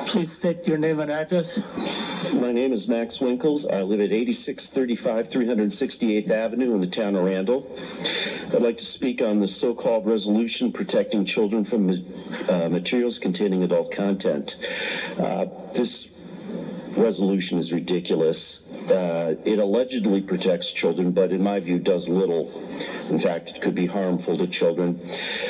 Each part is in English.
Please state your name and address. My name is Max Winkles. I live at 8635 368th Avenue in the town of Randall. I'd like to speak on the so-called resolution protecting children from materials containing adult content. This resolution is ridiculous. It allegedly protects children, but in my view does little. In fact, it could be harmful to children.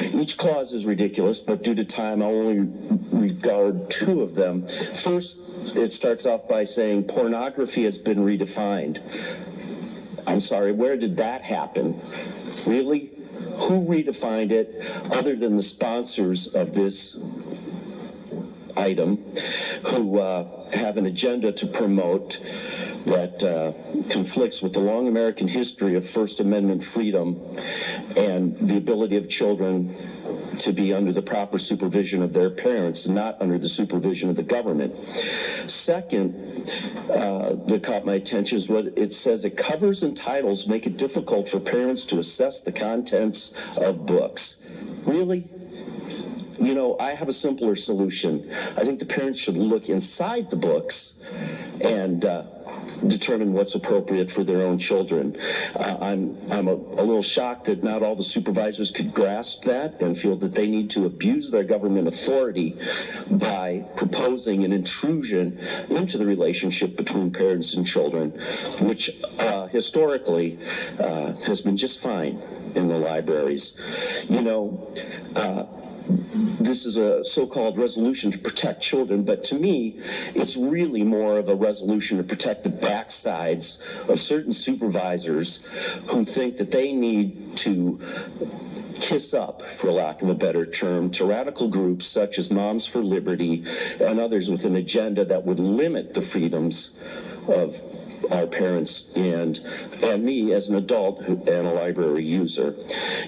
Each clause is ridiculous, but due to time, I'll only regard two of them. First, it starts off by saying pornography has been redefined. I'm sorry, where did that happen? Really? Who redefined it other than the sponsors of this item who have an agenda to promote that conflicts with the long American history of First Amendment freedom and the ability of children to be under the proper supervision of their parents, not under the supervision of the government. Second, that caught my attention is what it says. It covers and titles make it difficult for parents to assess the contents of books. Really? You know, I have a simpler solution. I think the parents should look inside the books and determine what's appropriate for their own children. I'm a little shocked that not all the supervisors could grasp that and feel that they need to abuse their government authority by proposing an intrusion into the relationship between parents and children, which historically has been just fine in the libraries. You know, this is a so-called resolution to protect children, but to me, it's really more of a resolution to protect the backsides of certain supervisors who think that they need to kiss up, for lack of a better term, to radical groups such as Moms for Liberty and others with an agenda that would limit the freedoms of our parents and me as an adult and a library user.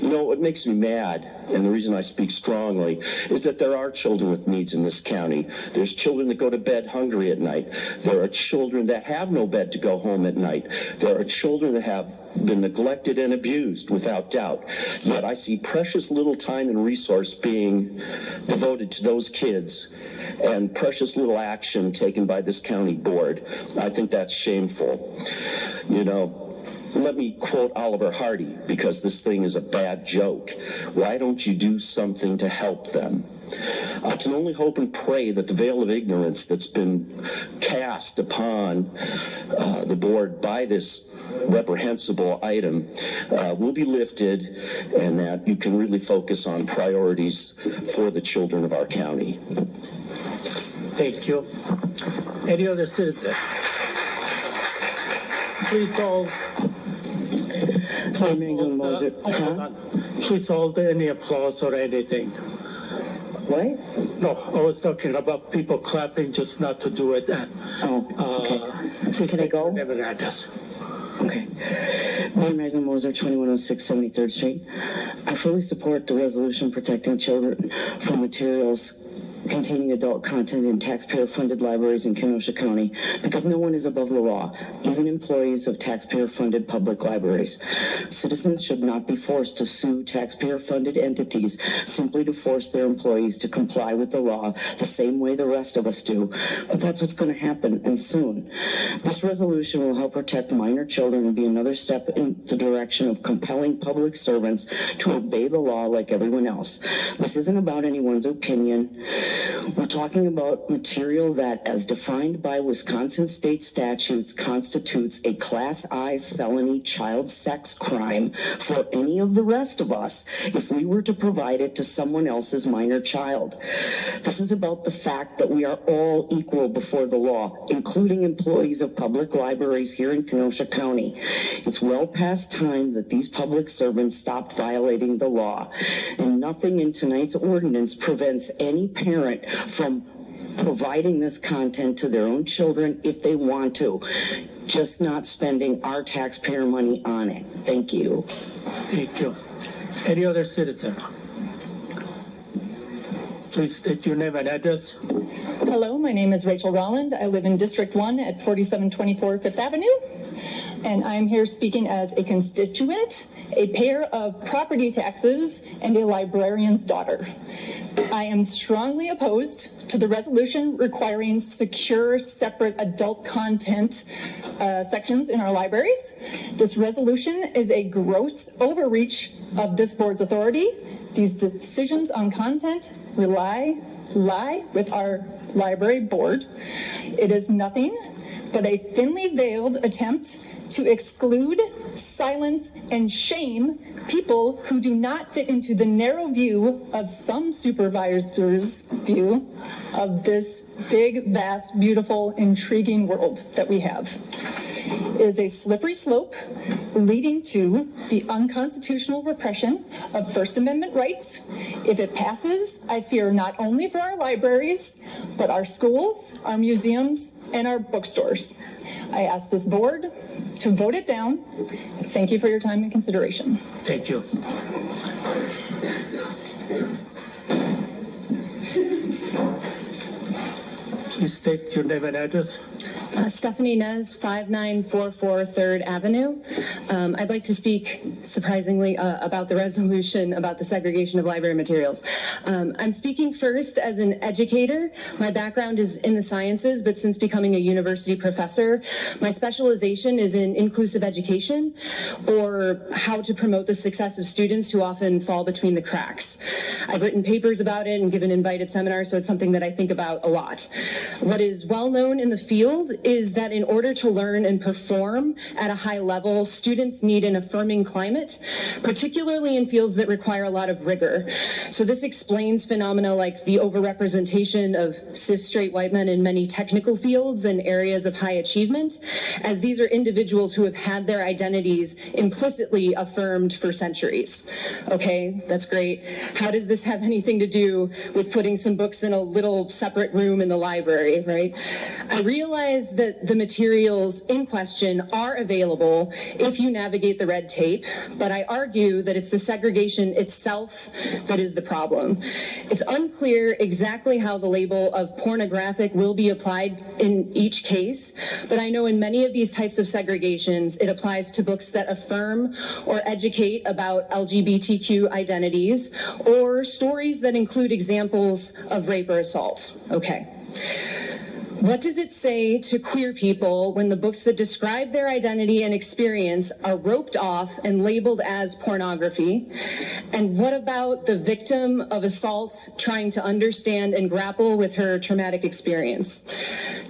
You know, what makes me mad, and the reason I speak strongly, is that there are children with needs in this county. There's children that go to bed hungry at night. There are children that have no bed to go home at night. There are children that have been neglected and abused, without doubt. Yet I see precious little time and resource being devoted to those kids and precious little action taken by this county board. I think that's shameful. You know, let me quote Oliver Hardy, because this thing is a bad joke. Why don't you do something to help them? I can only hope and pray that the veil of ignorance that's been cast upon the board by this reprehensible item will be lifted, and that you can really focus on priorities for the children of our county. Thank you. Any other citizen? Please hold. Please hold any applause or anything. What? No, I was talking about people clapping, just not to do it. Okay. Please Can I go? Never address. Okay. Mayor Magna Moser, 2106 73rd Street. I fully support the resolution protecting children from materials containing adult content in taxpayer-funded libraries in Kenosha County, because no one is above the law, even employees of taxpayer-funded public libraries. Citizens should not be forced to sue taxpayer-funded entities simply to force their employees to comply with the law the same way the rest of us do. But that's what's going to happen, and soon. This resolution will help protect minor children and be another step in the direction of compelling public servants to obey the law like everyone else. This isn't about anyone's opinion. We're talking about material that, as defined by Wisconsin state statutes, constitutes a Class I felony child sex crime for any of the rest of us if we were to provide it to someone else's minor child. This is about the fact that we are all equal before the law, including employees of public libraries here in Kenosha County. It's well past time that these public servants stopped violating the law, and nothing in tonight's ordinance prevents any parent from providing this content to their own children if they want to, just not spending our taxpayer money on it. Thank you. Thank you. Any other citizen? Please state your name and address. Hello, my name is Rachel Rolland. I live in District 1 at 4724 Fifth Avenue, and I'm here speaking as a constituent, a payer of property taxes, and a librarian's daughter. I am strongly opposed to the resolution requiring secure, separate adult content sections in our libraries. This resolution is a gross overreach of this board's authority. These decisions on content lie with our library board. It is nothing but a thinly veiled attempt to exclude, silence, and shame people who do not fit into the narrow view of some supervisors' view of this big, vast, beautiful, intriguing world that we have. It is a slippery slope leading to the unconstitutional repression of First Amendment rights. If it passes, I fear not only for our libraries, but our schools, our museums, and our bookstores. I ask this board to vote it down. Thank you for your time and consideration. Thank you. Please state your name and address. Stephanie Nez, 5944 3rd Avenue. I'd like to speak, surprisingly, about the resolution about the segregation of library materials. I'm speaking first as an educator. My background is in the sciences, but since becoming a university professor, my specialization is in inclusive education, or how to promote the success of students who often fall between the cracks. I've written papers about it and given invited seminars, so it's something that I think about a lot. What is well known in the field is that in order to learn and perform at a high level, students need an affirming climate, particularly in fields that require a lot of rigor. So this explains phenomena like the overrepresentation of cis straight white men in many technical fields and areas of high achievement, as these are individuals who have had their identities implicitly affirmed for centuries. Okay, that's great. How does this have anything to do with putting some books in a little separate room in the library, right? I realize that the materials in question are available if you navigate the red tape, but I argue that it's the segregation itself that is the problem. It's unclear exactly how the label of pornographic will be applied in each case, but I know in many of these types of segregations, it applies to books that affirm or educate about LGBTQ identities, or stories that include examples of rape or assault. Okay. What does it say to queer people when the books that describe their identity and experience are roped off and labeled as pornography? And what about the victim of assault trying to understand and grapple with her traumatic experience?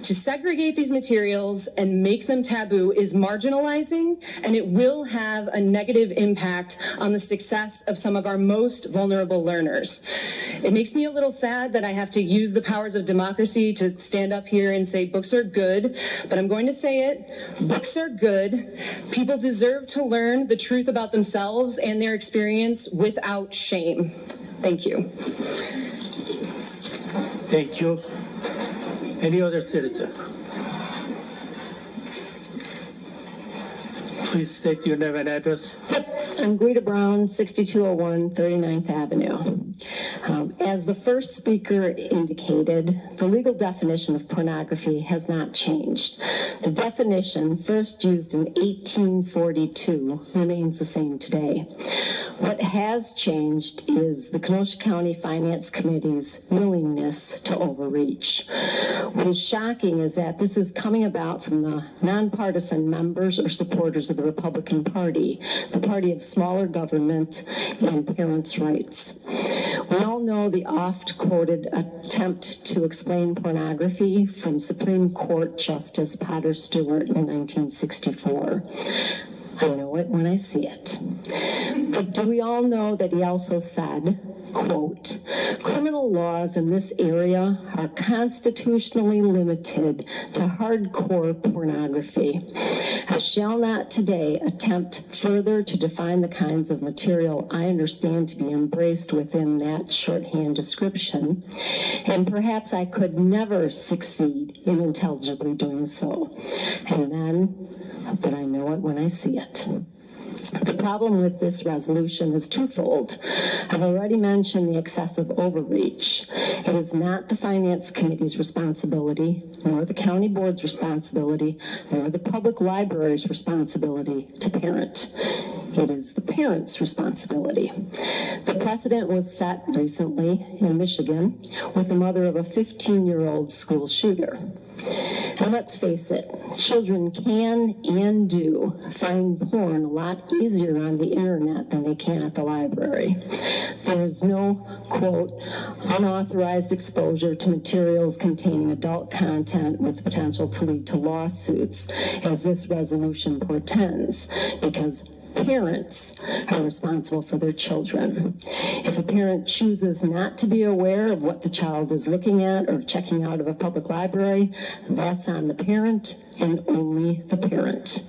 To segregate these materials and make them taboo is marginalizing, and it will have a negative impact on the success of some of our most vulnerable learners. It makes me a little sad that I have to use the powers of democracy to stand up here and say books are good, but I'm going to say it. Books are good. People deserve to learn the truth about themselves and their experience without shame. Thank you. Thank you. Any other citizen? Please state your name and address. I'm Guida Brown, 6201 39th Avenue. As the first speaker indicated, the legal definition of pornography has not changed. The definition, first used in 1842, remains the same today. What has changed is the Kenosha County Finance Committee's willingness to overreach. What is shocking is that this is coming about from the nonpartisan members or supporters of the Republican Party, the party of smaller government and parents' rights. We all know the oft-quoted attempt to explain pornography from Supreme Court Justice Potter Stewart in 1964. I know it when I see it. But do we all know that he also said, quote, criminal laws in this area are constitutionally limited to hardcore pornography. I shall not today attempt further to define the kinds of material I understand to be embraced within that shorthand description, and perhaps I could never succeed in intelligibly doing so. But I know it when I see it. The problem with this resolution is twofold. I've already mentioned the excessive overreach. It is not the Finance Committee's responsibility, nor the County Board's responsibility, nor the public library's responsibility to parent. It is the parent's responsibility. The precedent was set recently in Michigan with the mother of a 15-year-old school shooter. And let's face it, children can and do find porn a lot easier on the internet than they can at the library. There is no, quote, unauthorized exposure to materials containing adult content with potential to lead to lawsuits, as this resolution portends, because parents are responsible for their children. If a parent chooses not to be aware of what the child is looking at or checking out of a public library, that's on the parent and only the parent.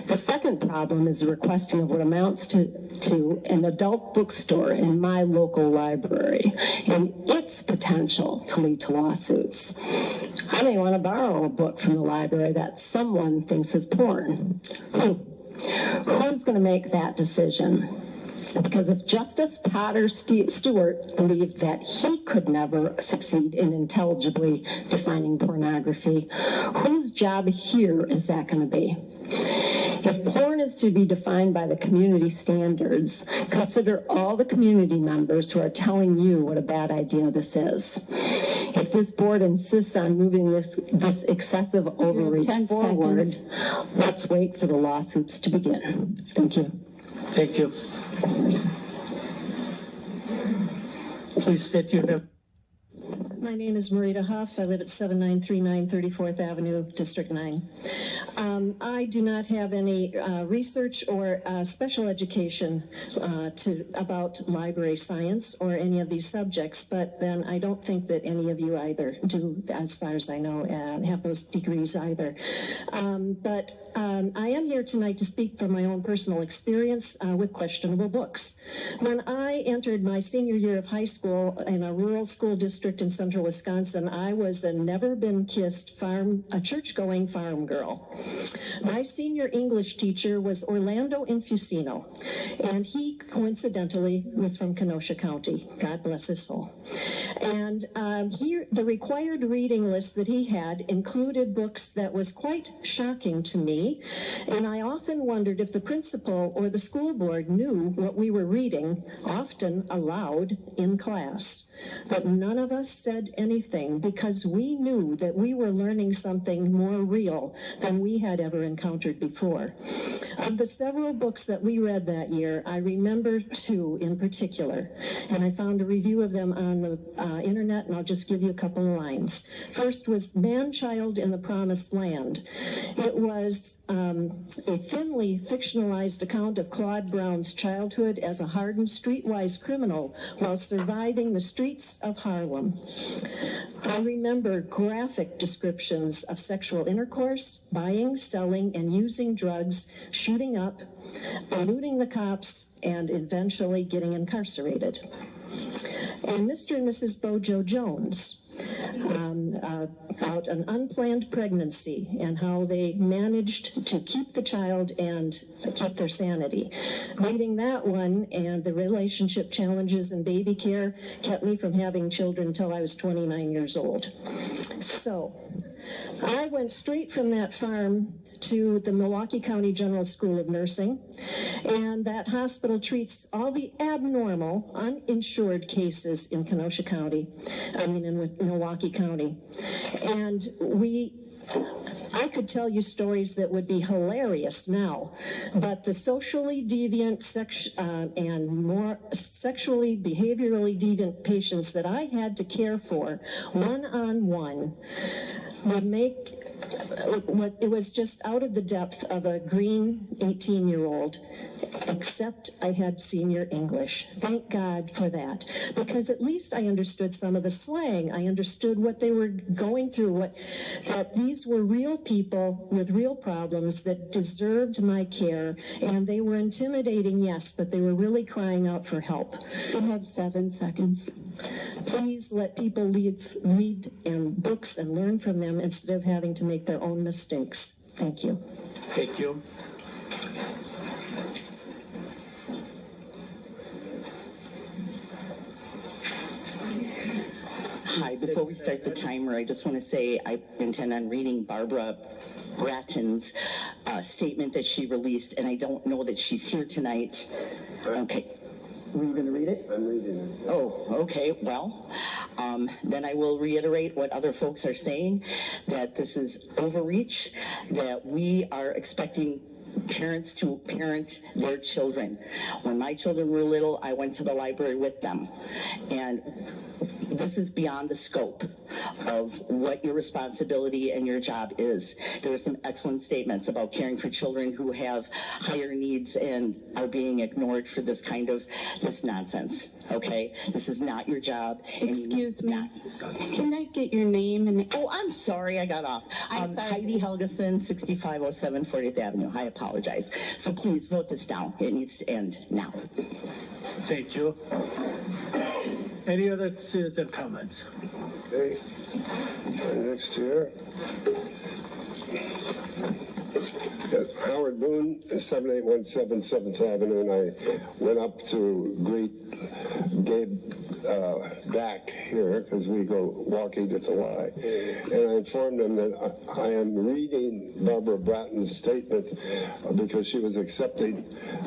The second problem is the requesting of what amounts to an adult bookstore in my local library and its potential to lead to lawsuits. I may want to borrow a book from the library that someone thinks is porn. Who's going to make that decision? Because if Justice Potter Stewart believed that he could never succeed in intelligibly defining pornography, whose job here is that going to be? If porn is to be defined by the community standards, consider all the community members who are telling you what a bad idea this is. If this board insists on moving this excessive overreach forward, let's wait for the lawsuits to begin. Thank you. Thank you. Please state your name. My name is Marita Huff. I live at 7939 34th Avenue, District 9. I do not have any research or special education about library science or any of these subjects, but then I don't think that any of you either do, as far as I know, have those degrees either. But I am here tonight to speak from my own personal experience with questionable books. When I entered my senior year of high school in a rural school district in central Wisconsin, I was a never-been-kissed a church-going farm girl. My senior English teacher was Orlando Infusino, and he coincidentally was from Kenosha County. God bless his soul. And the required reading list that he had included books that was quite shocking to me, and I often wondered if the principal or the school board knew what we were reading, often aloud in class. But none of us said anything because we knew that we were learning something more real than we had ever encountered before. Of the several books that we read that year, I remember two in particular, and I found a review of them on the internet, and I'll just give you a couple of lines. First was Man-Child in the Promised Land. It was a thinly fictionalized account of Claude Brown's childhood as a hardened streetwise criminal while surviving the streets of Harlem. I remember graphic descriptions of sexual intercourse, buying, selling, and using drugs, shooting up, eluding the cops, and eventually getting incarcerated. And Mr. and Mrs. Bojo Jones, about an unplanned pregnancy and how they managed to keep the child and keep their sanity. Reading that one and the relationship challenges in baby care kept me from having children until I was 29 years old. So I went straight from that farm to the Milwaukee County General School of Nursing, and that hospital treats all the abnormal, uninsured cases in Kenosha County, in Milwaukee County. And I could tell you stories that would be hilarious now, but the socially deviant and more sexually, behaviorally deviant patients that I had to care for one-on-one would make it was just out of the depth of a green 18-year-old, except I had senior English. Thank God for that, because at least I understood some of the slang. I understood what they were going through, that these were real people with real problems that deserved my care, and they were intimidating, yes, but they were really crying out for help. You have 7 seconds. Please let people read books and learn from them instead of having to make their own mistakes. Thank you. Thank you. Hi, before we start the timer, I just want to say I intend on reading Barbara Bratton's statement that she released, and I don't know that she's here tonight. Okay. Were you going to read it? I'm reading it. Oh, okay. Well, then I will reiterate what other folks are saying, that this is overreach, that we are expecting parents to parent their children. When my children were little, I went to the library with them. And this is beyond the scope of what your responsibility and your job is. There are some excellent statements about caring for children who have higher needs and are being ignored for this nonsense. Okay? This is not your job. Excuse me. Can I get your name? Oh, I'm sorry. I got off. I'm sorry. Heidi Helgeson, 6507 40th Avenue. I apologize. So please vote this down. It needs to end now. Thank you. Any other citizen comments? Okay. Next here. Howard Boone, 7817 7th Avenue, and I went up to greet Gabe back here because we go walking at the Y, and I informed him that I am reading Barbara Bratton's statement because she was accepting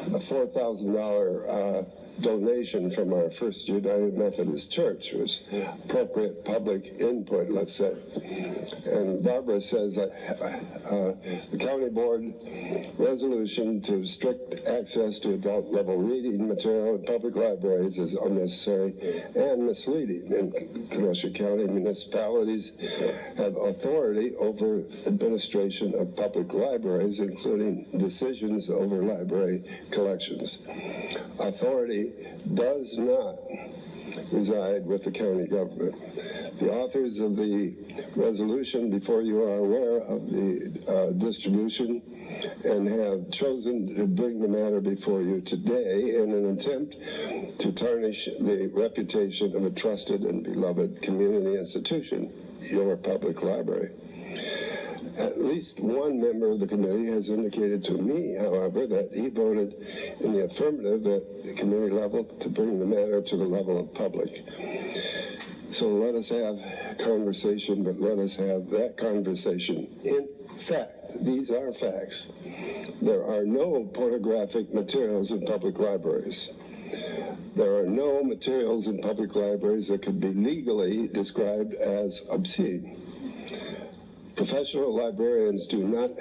a $4,000 donation from our First United Methodist Church. It was appropriate public input, let's say. And Barbara says the county board resolution to strict access to adult level reading material in public libraries is unnecessary and misleading. In Kenosha County, municipalities have authority over administration of public libraries, including decisions over library collections. Authority does not reside with the county government. The authors of the resolution before you are aware of the distribution and have chosen to bring the matter before you today in an attempt to tarnish the reputation of a trusted and beloved community institution, your public library. At least one member of the committee has indicated to me, however, that he voted in the affirmative at the committee level to bring the matter to the level of public. So let us have conversation, but let us have that conversation. In fact, these are facts. There are no pornographic materials in public libraries. There are no materials in public libraries that could be legally described as obscene. Professional librarians do not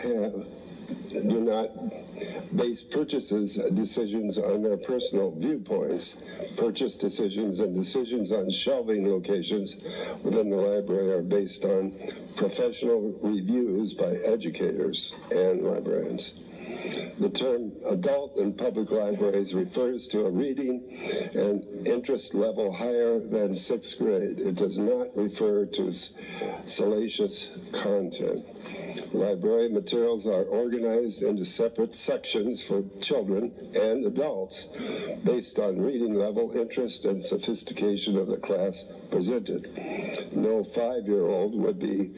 base purchases decisions on their personal viewpoints. Purchase decisions and decisions on shelving locations within the library are based on professional reviews by educators and librarians. The term adult in public libraries refers to a reading and interest level higher than 6th grade. It does not refer to salacious content. Library materials are organized into separate sections for children and adults based on reading level, interest, and sophistication of the class presented. No 5-year-old would be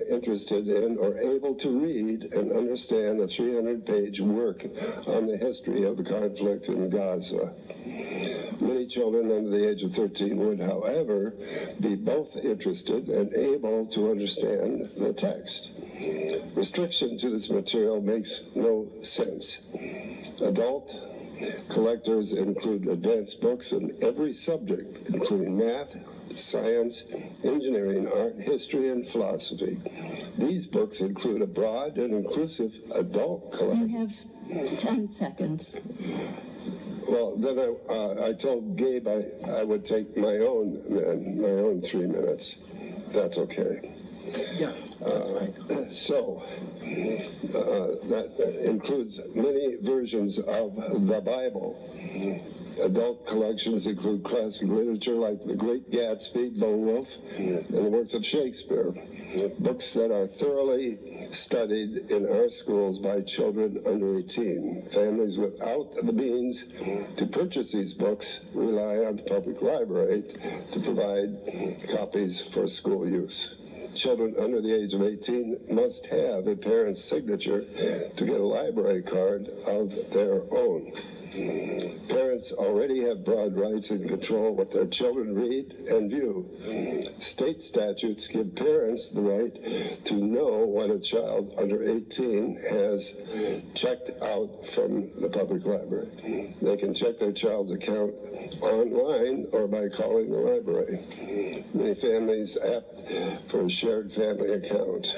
interested in or able to read and understand a 300-page work on the history of the conflict in Gaza. Many children under the age of 13 would, however, be both interested and able to understand the text. Restriction to this material makes no sense. Adult collectors include advanced books in every subject, including math, science, engineering, art, history, and philosophy. These books include a broad and inclusive adult collection. You have 10 seconds. Well, then I told Gabe I would take my own 3 minutes. That's okay. Yeah, that's fine. So that includes many versions of the Bible. Adult collections include classic literature like The Great Gatsby, Beowulf, and the works of Shakespeare. Books that are thoroughly studied in our schools by children under 18. Families without the means to purchase these books rely on the public library to provide copies for school use. children under the age of 18 must have a parent's signature to get a library card of their own. Parents already have broad rights and control what their children read and view. State statutes give parents the right to know what a child under 18 has checked out from the public library. They can check their child's account online or by calling the library. Many families opt for a shared family account.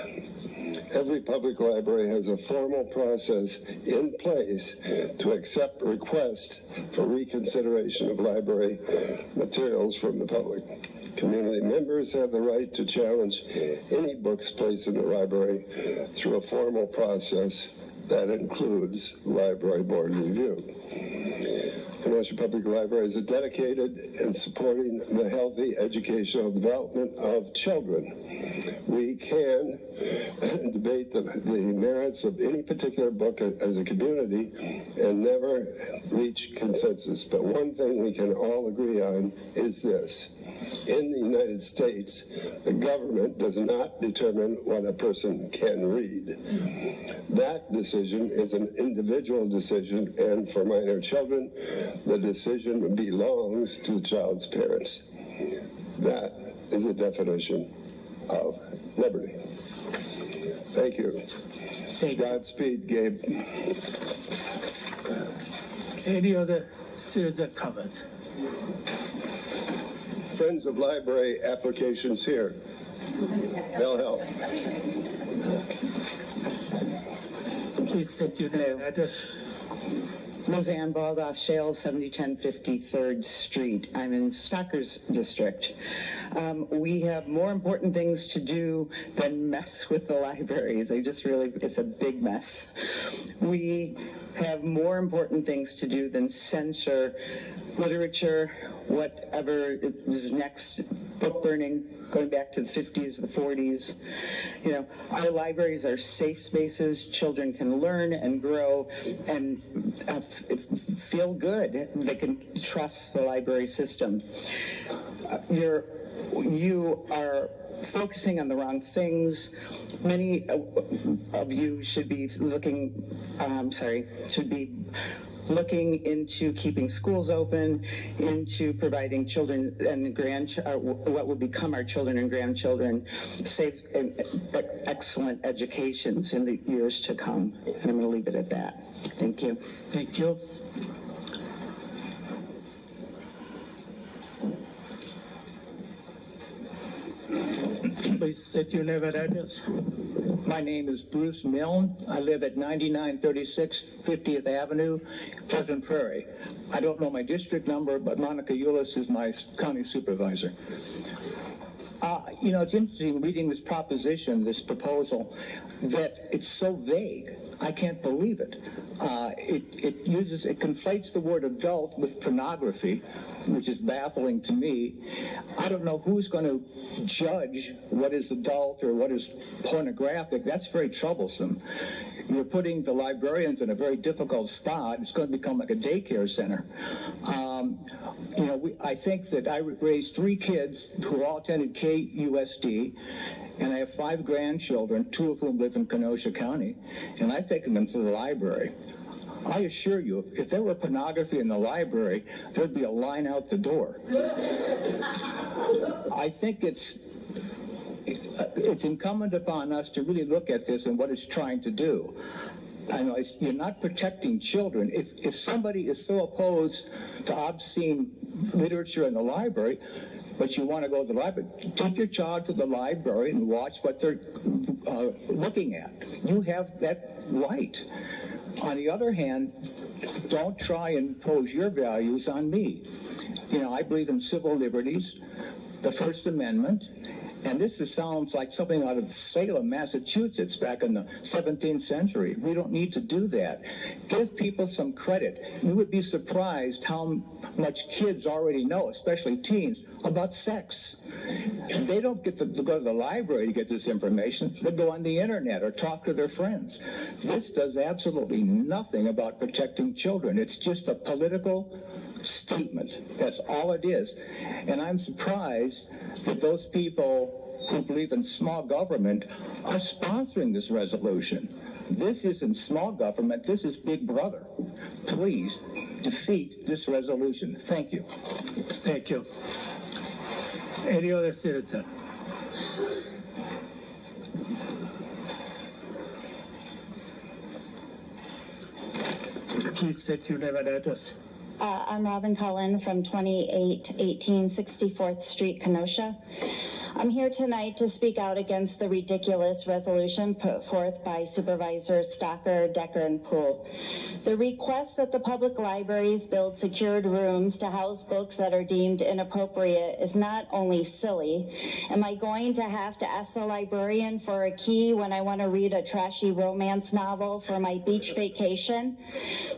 Every public library has a formal process in place to accept requests for reconsideration of library materials from the public. Community members have the right to challenge any books placed in the library through a formal process that includes library board review. Kenosha Public Libraries are dedicated in supporting the healthy educational development of children. We can debate the merits of any particular book as a community and never reach consensus. But one thing we can all agree on is this. In the United States, the government does not determine what a person can read. That decision is an individual decision, and for minor children, the decision belongs to the child's parents. That is the definition of liberty. Thank you. Godspeed, Gabe. Any other citizen comments? Friends of Library applications here. They'll help. Please state your name and address. Roseanne Baldoff, Shale, 7010 53rd Street. I'm in Stocker's district. We have more important things to do than mess with the libraries. It's a big mess. We have more important things to do than censor literature, whatever is next, book burning, going back to the 50s, the 40s. You know, our libraries are safe spaces. Children can learn and grow and feel good. They can trust the library system. You are focusing on the wrong things. Many of you should be looking into keeping schools open, into providing children and what will become our children and grandchildren safe and excellent educations in the years to come. And I'm going to leave it at that. Thank you. Thank you. Please state your name and address. My name is Bruce Milne. I live at 9936 50th Avenue, Pleasant Prairie. I don't know my district number, but Monica Eulis is my county supervisor. It's interesting reading this proposal, that it's so vague. I can't believe it. It conflates the word adult with pornography, which is baffling to me. I don't know who's going to judge what is adult or what is pornographic. That's very troublesome. You're putting the librarians in a very difficult spot. It's going to become like a daycare center. I think that I raised 3 kids who all attended KUSD, and I have 5 grandchildren, 2 of whom live in Kenosha County, and I've taken them to the library. I assure you, if there were pornography in the library, there'd be a line out the door. I think it's incumbent upon us to really look at this and what it's trying to do. I know you're not protecting children. If somebody is so opposed to obscene literature in the library, but you want to go to the library, take your child to the library and watch what they're looking at. You have that right. On the other hand, don't try and impose your values on me. I believe in civil liberties, the First Amendment, and this sounds like something out of Salem, Massachusetts, back in the 17th century. We don't need to do that. Give people some credit. You would be surprised how much kids already know, especially teens, about sex. They don't get to go to the library to get this information. They go on the internet or talk to their friends. This does absolutely nothing about protecting children. It's just a political statement. That's all it is. And I'm surprised that those people who believe in small government are sponsoring this resolution. This isn't small government, this is Big Brother. Please defeat this resolution. Thank you. Thank you. Any other citizen? Please state your name and address. I'm Robin Cullen from 2818 64th Street, Kenosha. I'm here tonight to speak out against the ridiculous resolution put forth by Supervisors Stocker, Decker, and Poole. The request that the public libraries build secured rooms to house books that are deemed inappropriate is not only silly. Am I going to have to ask the librarian for a key when I want to read a trashy romance novel for my beach vacation?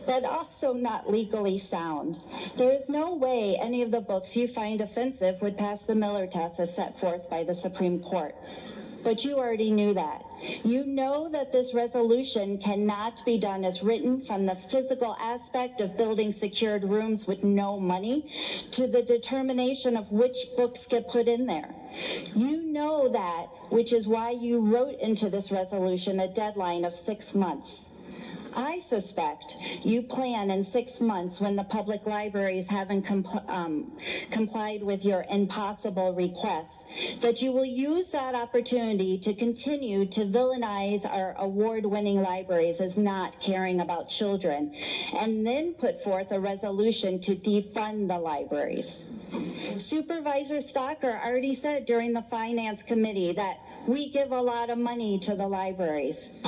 But also not legally sound. There is no way any of the books you find offensive would pass the Miller test as set forth by the Supreme Court. But you already knew that. You know that this resolution cannot be done as written, from the physical aspect of building secured rooms with no money to the determination of which books get put in there. You know that, which is why you wrote into this resolution a deadline of 6 months. I suspect you plan in 6 months, when the public libraries haven't complied with your impossible requests, that you will use that opportunity to continue to villainize our award-winning libraries as not caring about children, and then put forth a resolution to defund the libraries. Supervisor Stocker already said during the Finance Committee that we give a lot of money to the libraries.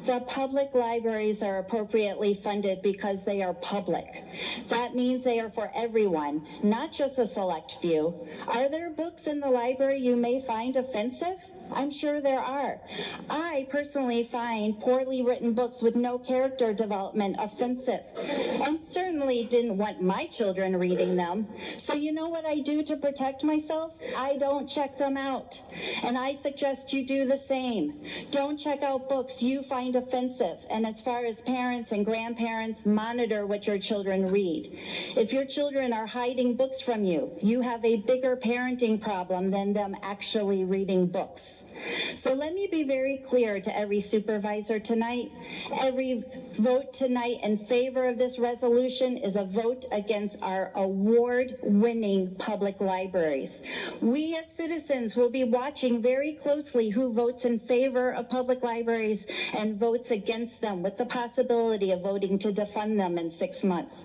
The public libraries are appropriately funded because they are public. That means they are for everyone, not just a select few. Are there books in the library you may find offensive? I'm sure there are. I personally find poorly written books with no character development offensive, and certainly didn't want my children reading them. So you know what I do to protect myself? I don't check them out. And I suggest you do the same. Don't check out books you find offensive. And as far as parents and grandparents, monitor what your children read. If your children are hiding books from you, you have a bigger parenting problem than them actually reading books. So let me be very clear to every supervisor tonight. Every vote tonight in favor of this resolution is a vote against our award-winning public libraries. We as citizens will be watching very closely who votes in favor of public libraries and votes against them, with the possibility of voting to defund them in 6 months.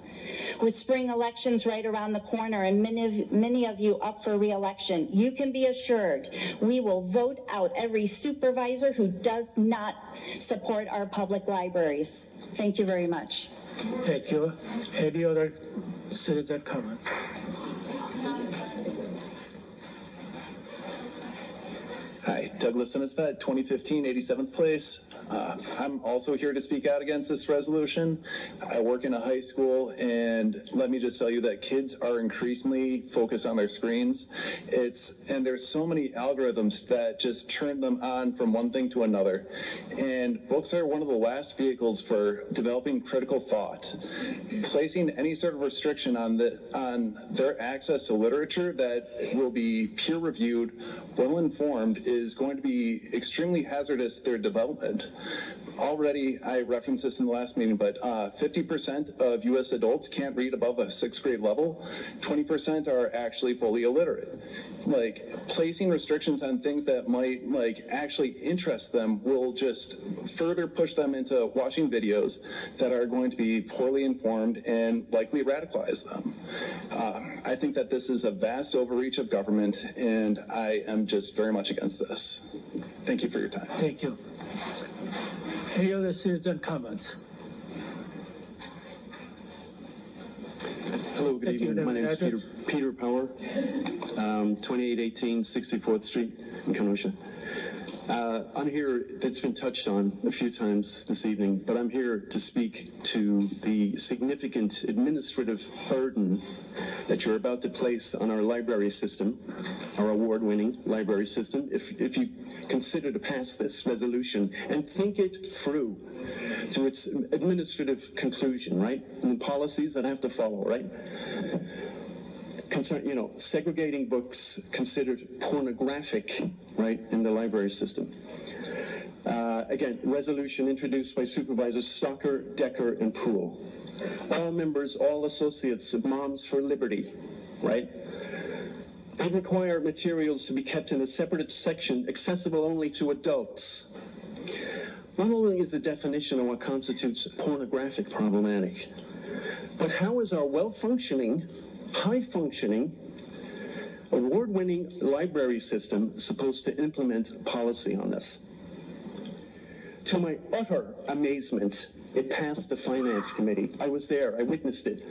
With spring elections right around the corner and many of you up for re-election, you can be assured we will vote out every supervisor who does not support our public libraries. Thank you very much. Thank you. Any other citizen comments? Hi, Douglas Sinisfet, 2015, 87th place. I'm also here to speak out against this resolution. I work in a high school, and let me just tell you that kids are increasingly focused on their screens. And there's so many algorithms that just turn them on from one thing to another. And books are one of the last vehicles for developing critical thought. Placing any sort of restriction on their access to literature that will be peer-reviewed, well-informed, is going to be extremely hazardous to their development. Already, I referenced this in the last meeting, but 50% of U.S. adults can't read above a 6th grade level. 20% are actually fully illiterate. Placing restrictions on things that might actually interest them will just further push them into watching videos that are going to be poorly informed and likely radicalize them. I think that this is a vast overreach of government, and I am just very much against this. Thank you for your time. Thank you. Any other citizen comments? Hello, good evening. My name is Peter Power, 2818 64th Street in Kenosha. I'm here, that's been touched on a few times this evening, but I'm here to speak to the significant administrative burden that you're about to place on our library system, our award-winning library system, if you consider to pass this resolution and think it through to its administrative conclusion, right? And the policies that have to follow, right? segregating books considered pornographic, right, in the library system. Again, resolution introduced by Supervisors Stocker, Decker, and Poole. All members, all associates of Moms for Liberty, right? They require materials to be kept in a separate section accessible only to adults. Not only is the definition of what constitutes pornographic problematic, but how is our well-functioning, high-functioning, award-winning library system supposed to implement policy on this? To my utter amazement, it passed the Finance Committee. I was there. I witnessed it.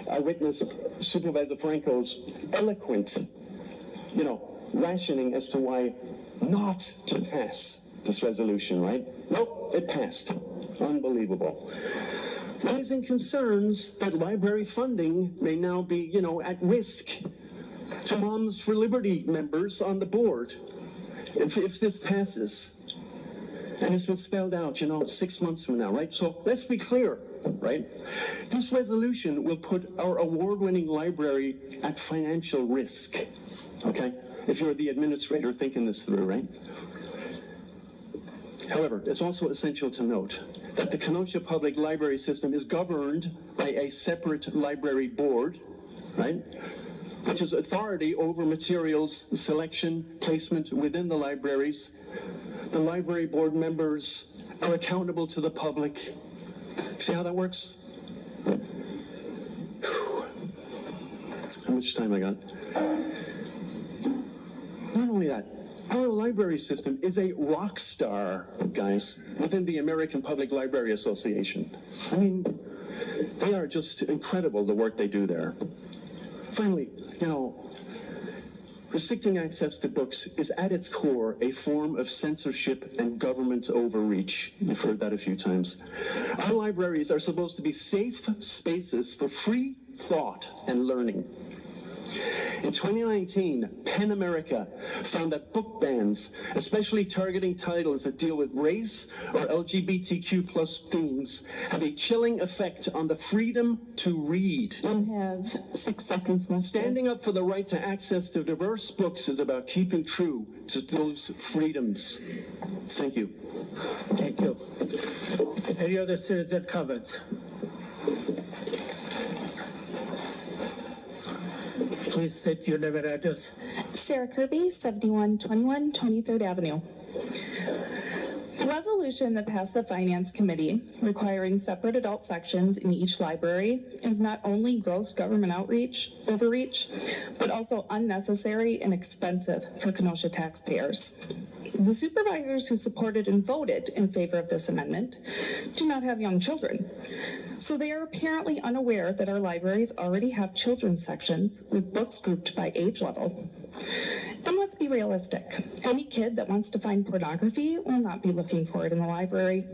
I witnessed Supervisor Franco's eloquent, rationing as to why not to pass this resolution, right? Nope, it passed. Unbelievable. Raising concerns that library funding may now be, at risk to Moms for Liberty members on the board if this passes. And it's been spelled out, 6 months from now, right? So let's be clear, right? This resolution will put our award-winning library at financial risk, okay? If you're the administrator thinking this through, right? However, it's also essential to note that the Kenosha Public Library System is governed by a separate library board, right? Which is authority over materials selection, placement within the libraries. The library board members are accountable to the public. See how that works? Whew. How much time I got? Not only that, our library system is a rock star, guys, within the American Public Library Association. I mean, they are just incredible, the work they do there. Finally, restricting access to books is at its core a form of censorship and government overreach. You've heard that a few times. Our libraries are supposed to be safe spaces for free thought and learning. In 2019, PEN America found that book bans, especially targeting titles that deal with race or LGBTQ+ themes, have a chilling effect on the freedom to read. You have 6 seconds left. Standing up for the right to access to diverse books is about keeping true to those freedoms. Thank you. Thank you. Any other citizen comments? Please state your name and address. Sarah Kirby, 7121 23rd Avenue. The resolution that passed the Finance Committee requiring separate adult sections in each library is not only gross government overreach, but also unnecessary and expensive for Kenosha taxpayers. The supervisors who supported and voted in favor of this amendment do not have young children, so they are apparently unaware that our libraries already have children's sections with books grouped by age level. And let's be realistic. Any kid that wants to find pornography will not be looking for it in the library.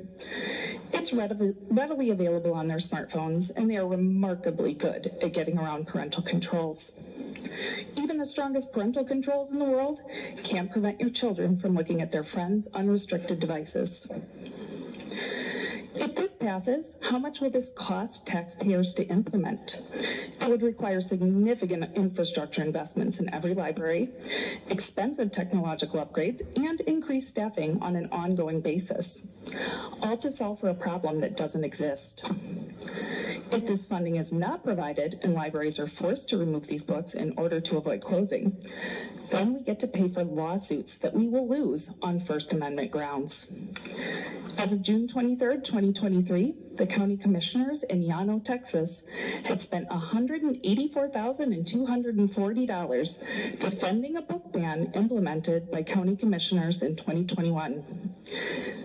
It's readily available on their smartphones, and they are remarkably good at getting around parental controls. Even the strongest parental controls in the world can't prevent your children from looking at their friends' unrestricted devices. If this passes, how much will this cost taxpayers to implement? It would require significant infrastructure investments in every library, expensive technological upgrades, and increased staffing on an ongoing basis, all to solve for a problem that doesn't exist. If this funding is not provided and libraries are forced to remove these books in order to avoid closing, then we get to pay for lawsuits that we will lose on First Amendment grounds. As of June 23rd, 2023, the county commissioners in Llano, Texas, had spent $184,240 defending a book ban implemented by county commissioners in 2021.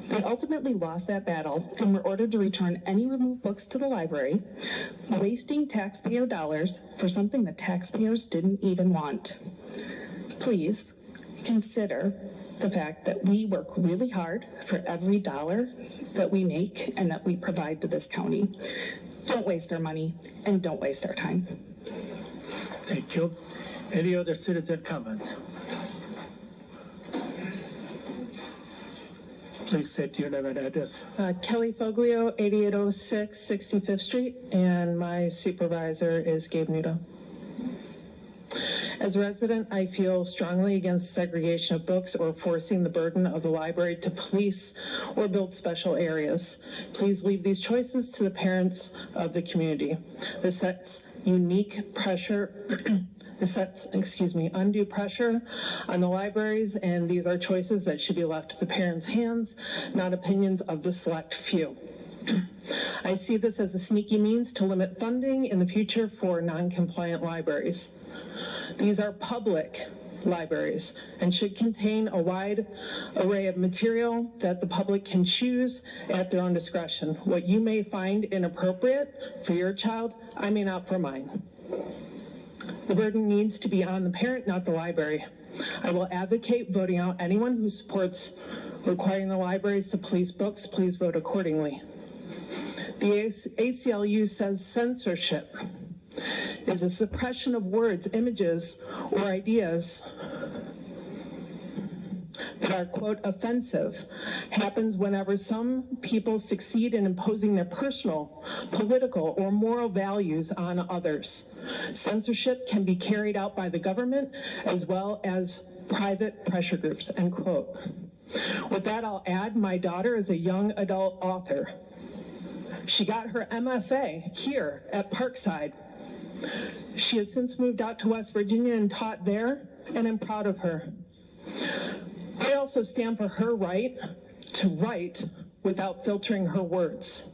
They ultimately lost that battle and were ordered to return any removed books to the library, wasting taxpayer dollars for something the taxpayers didn't even want. Please consider the fact that we work really hard for every dollar that we make and that we provide to this county. Don't waste our money and don't waste our time. Thank you. Any other citizen comments? Please state your name and address. Kelly Foglio, 8806 65th Street, and my supervisor is Gabe Nudo. As a resident, I feel strongly against segregation of books or forcing the burden of the library to police or build special areas. Please leave these choices to the parents of the community. This sets unique pressure undue pressure on the libraries, and these are choices that should be left to the parents' hands, not opinions of the select few. I see this as a sneaky means to limit funding in the future for non-compliant libraries. These are public libraries and should contain a wide array of material that the public can choose at their own discretion. What you may find inappropriate for your child, I may not for mine. The burden needs to be on the parent, not the library. I will advocate voting out anyone who supports requiring the libraries to police books. Please vote accordingly. The ACLU says censorship is a suppression of words, images, or ideas that are, quote, offensive, happens whenever some people succeed in imposing their personal, political, or moral values on others. Censorship can be carried out by the government as well as private pressure groups, end quote. With that, I'll add my daughter is a young adult author. She got her MFA here at Parkside. She has since moved out to West Virginia and taught there, and I'm proud of her. I also stand for her right to write without filtering her words.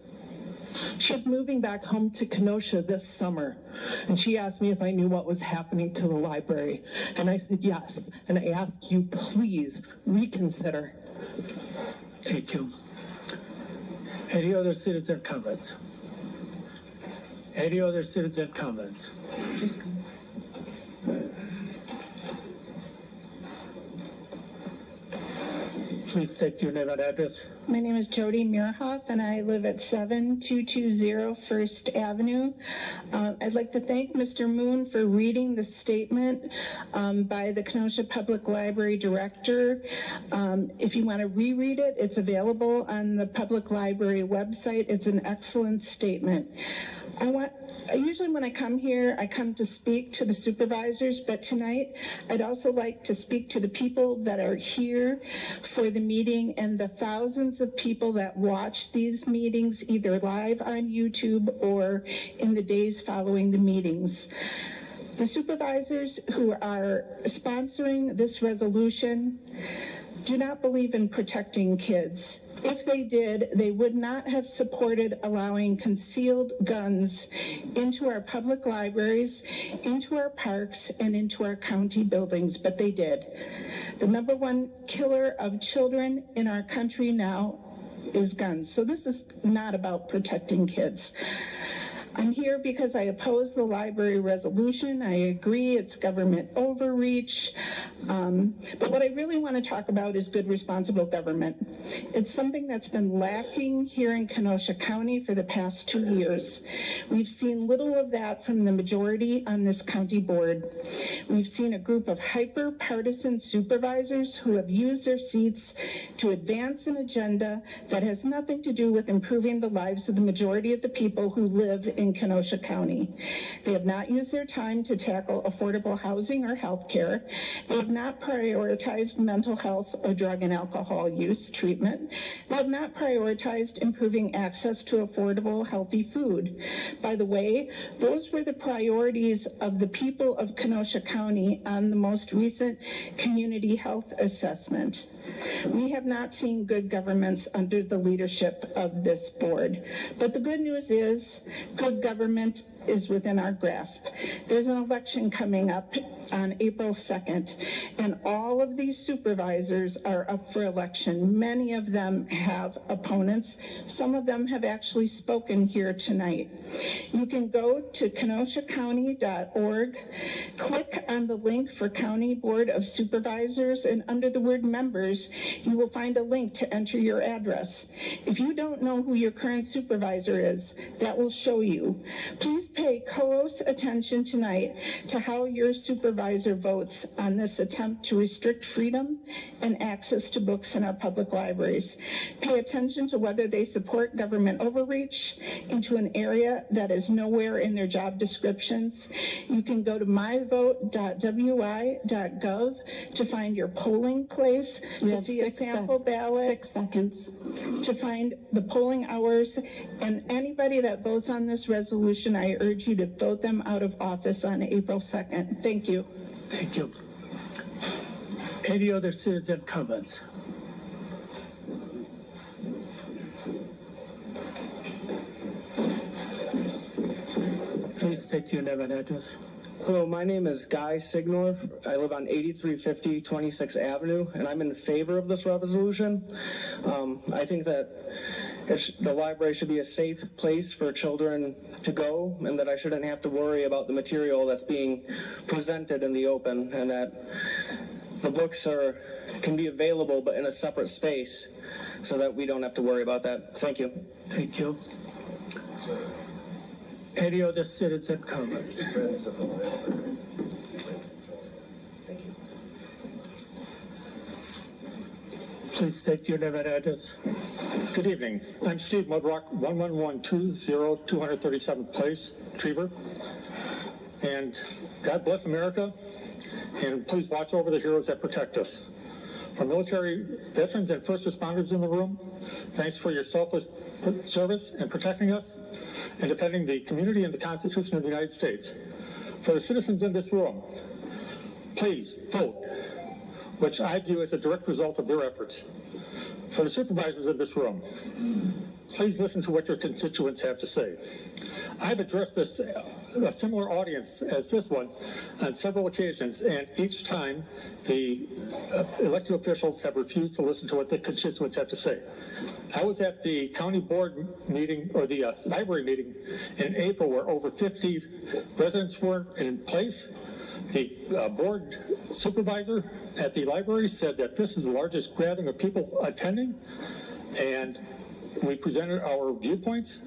She's moving back home to Kenosha this summer, and she asked me if I knew what was happening to the library, and I said yes, and I ask you please reconsider. Thank you. Any other citizen comments? Any other citizen comments? Please state your name and address. My name is Jody Muirhoff, and I live at 7220 First Avenue. I'd like to thank Mr. Moon for reading the statement by the Kenosha Public Library Director. If you want to reread it, it's available on the Public Library website. It's an excellent statement. Usually when I come here, I come to speak to the supervisors, but tonight I'd also like to speak to the people that are here for the meeting and the thousands of people that watch these meetings either live on YouTube or in the days following the meetings. The supervisors who are sponsoring this resolution do not believe in protecting kids. If they did, they would not have supported allowing concealed guns into our public libraries, into our parks, and into our county buildings, but they did. The number one killer of children in our country now is guns. So this is not about protecting kids. I'm here because I oppose the library resolution. I agree it's government overreach. But what I really want to talk about is good, responsible government. It's something that's been lacking here in Kenosha County for the past 2 years. We've seen little of that from the majority on this county board. We've seen a group of hyper-partisan supervisors who have used their seats to advance an agenda that has nothing to do with improving the lives of the majority of the people who live in Kenosha County. They have not used their time to tackle affordable housing or health care. They have not prioritized mental health or drug and alcohol use treatment. They have not prioritized improving access to affordable, healthy food. By the way, those were the priorities of the people of Kenosha County on the most recent community health assessment. We have not seen good governments under the leadership of this board. But the good news is good government is within our grasp. There's an election coming up on April 2nd, and all of these supervisors are up for election. Many of them have opponents. Some of them have actually spoken here tonight. You can go to kenoshacounty.org, click on the link for County Board of Supervisors, and under the word members, supervisors, you will find a link to enter your address. If you don't know who your current supervisor is, that will show you. Please pay close attention tonight to how your supervisor votes on this attempt to restrict freedom and access to books in our public libraries. Pay attention to whether they support government overreach into an area that is nowhere in their job descriptions. You can go to myvote.wi.gov to find your polling place, to see a sample ballot. 6 seconds. To find the polling hours, and anybody that votes on this resolution, I urge you to vote them out of office on April 2nd. Thank you. Thank you. Any other citizen comments? Please state your name and address. Hello, my name is Guy Signor. I live on 8350 26th Avenue, and I'm in favor of this resolution. I think that the library should be a safe place for children to go, and that I shouldn't have to worry about the material that's being presented in the open, and that the books can be available but in a separate space so that we don't have to worry about that. Thank you. Thank you. Any other citizen comments? Please state your name and address. Good evening. I'm Steve Mudrock, 11120 237th Place, Trevor. And God bless America, and please watch over the heroes that protect us. For military veterans and first responders in the room, thanks for your selfless service in protecting us and defending the community and the Constitution of the United States. For the citizens in this room, please vote, which I view as a direct result of their efforts. For the supervisors in this room, please listen to what your constituents have to say. I've addressed a similar audience as this one on several occasions, and each time the elected officials have refused to listen to what the constituents have to say. I was at the county board meeting, or the library meeting in April, where over 50 residents were in place. The board supervisor at the library said that this is the largest gathering of people attending, and we presented our viewpoints.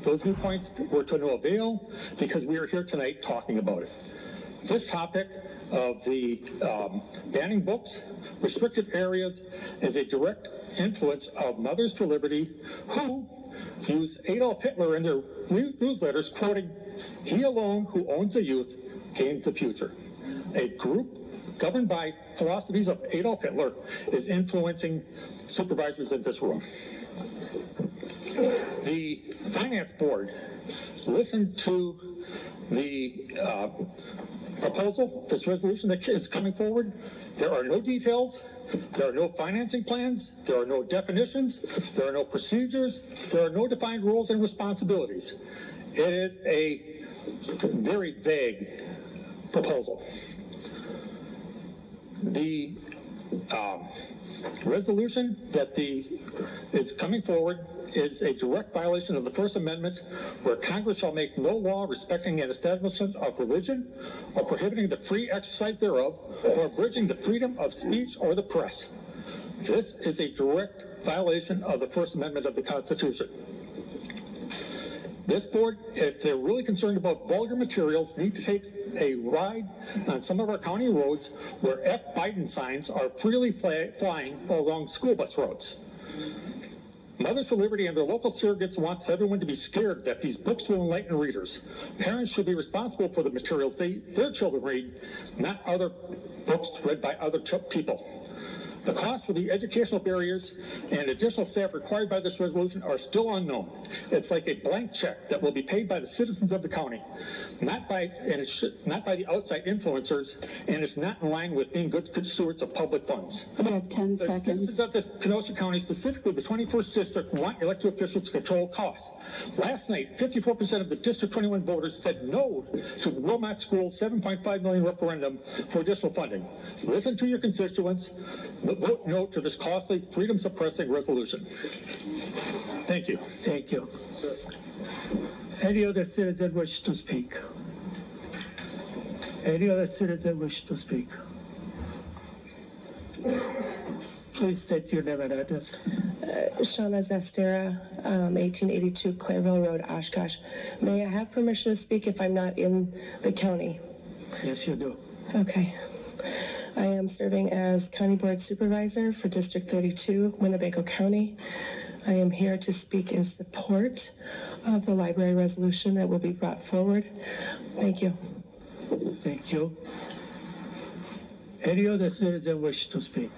Those viewpoints were to no avail because we are here tonight talking about it. This topic of the banning books, restrictive areas, is a direct influence of Mothers for Liberty, who use Adolf Hitler in their newsletters, quoting, "He alone who owns the youth gains the future." A group governed by philosophies of Adolf Hitler is influencing supervisors in this room. The Finance Board listened to the proposal, this resolution that is coming forward. There are no details, there are no financing plans, there are no definitions, there are no procedures, there are no defined roles and responsibilities. It is a very vague proposal. The resolution that is coming forward is a direct violation of the First Amendment, where Congress shall make no law respecting an establishment of religion or prohibiting the free exercise thereof or abridging the freedom of speech or the press. This is a direct violation of the First Amendment of the Constitution. This board, if they're really concerned about vulgar materials, need to take a ride on some of our county roads where F. Biden signs are freely flying along school bus roads. Mothers for Liberty and their local surrogates wants everyone to be scared that these books will enlighten readers. Parents should be responsible for the materials their children read, not other books read by other people. The costs for the educational barriers and additional staff required by this resolution are still unknown. It's like a blank check that will be paid by the citizens of the county, not by the outside influencers, and it's not in line with being good stewards of public funds. You have 10 The seconds. citizens of this Kenosha County, specifically the 21st District, want elected officials to control costs. Last night, 54% of the District 21 voters said no to the Wilmot School's $7.5 million referendum for additional funding. Listen to your constituents. Vote no to this costly, freedom-suppressing resolution. Thank you. Thank you. Any other citizen wish to speak? Any other citizen wish to speak? Please state your name and address. Shauna Zestera, 1882 Clairville Road, Oshkosh. May I have permission to speak if I'm not in the county? Yes, you do. Okay. I am serving as County Board Supervisor for District 32, Winnebago County. I am here to speak in support of the library resolution that will be brought forward. Thank you. Thank you. Any other citizen wish to speak?